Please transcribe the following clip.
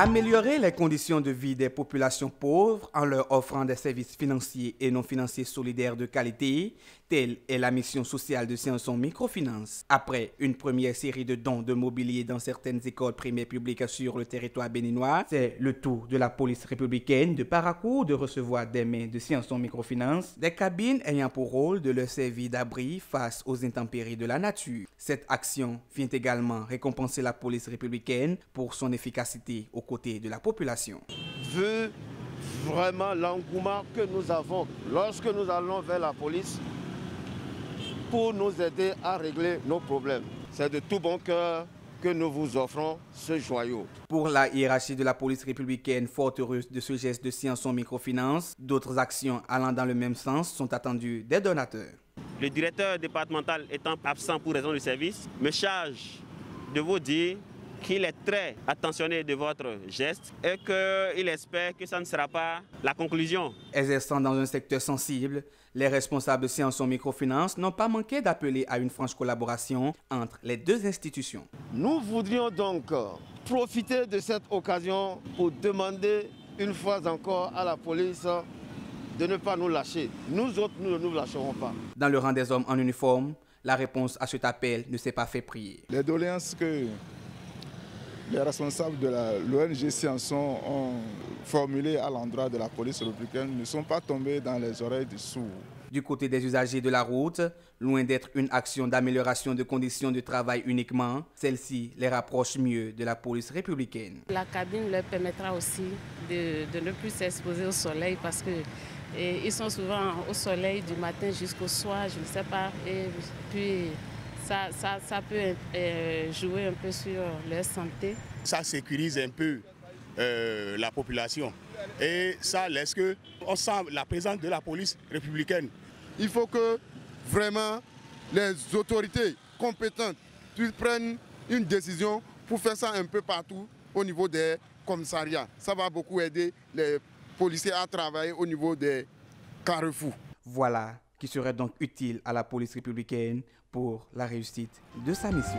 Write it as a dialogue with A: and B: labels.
A: Améliorer les conditions de vie des populations pauvres en leur offrant des services financiers et non financiers solidaires de qualité, telle est la mission sociale de Sianson Microfinance. Après une première série de dons de mobilier dans certaines écoles primaires publiques sur le territoire béninois, c'est le tour de la police républicaine de Paracourt de recevoir des mains de Sianson Microfinance des cabines ayant pour rôle de leur servir d'abri face aux intempéries de la nature. Cette action vient également récompenser la police républicaine pour son efficacité aux côtés de la population.
B: Vu vraiment l'engouement que nous avons lorsque nous allons vers la police pour nous aider à régler nos problèmes. C'est de tout bon cœur que nous vous offrons ce joyau.
A: Pour la hiérarchie de la police républicaine, fort heureuse de ce geste de Sianson Microfinance, d'autres actions allant dans le même sens sont attendues des donateurs.
C: Le directeur départemental étant absent pour raison de service, me charge de vous dire qu'il est très attentionné de votre geste et qu'il espère que ça ne sera pas la conclusion.
A: Exerçant dans un secteur sensible, les responsables de Sianson Microfinance n'ont pas manqué d'appeler à une franche collaboration entre les deux institutions.
B: Nous voudrions donc profiter de cette occasion pour demander une fois encore à la police de ne pas nous lâcher. Nous autres, nous ne nous lâcherons pas.
A: Dans le rang des hommes en uniforme, la réponse à cet appel ne s'est pas fait prier.
D: Les doléances que les responsables de l'ONG Sianson ont formulées à l'endroit de la police républicaine ne sont pas tombées dans les oreilles des sourds.
A: Du côté des usagers de la route, loin d'être une action d'amélioration de conditions de travail uniquement, celle-ci les rapproche mieux de la police républicaine.
E: La cabine leur permettra aussi de ne plus s'exposer au soleil parce qu'ils sont souvent au soleil du matin jusqu'au soir, je ne sais pas, et puis ça peut jouer un peu sur leur santé.
F: Ça sécurise un peu la population et ça laisse que on sent la présence de la police républicaine.
G: Il faut que vraiment les autorités compétentes prennent une décision pour faire ça un peu partout au niveau des commissariats. Ça va beaucoup aider les policiers à travailler au niveau des carrefours.
A: Voilà qui serait donc utile à la police républicaine pour la réussite de sa mission.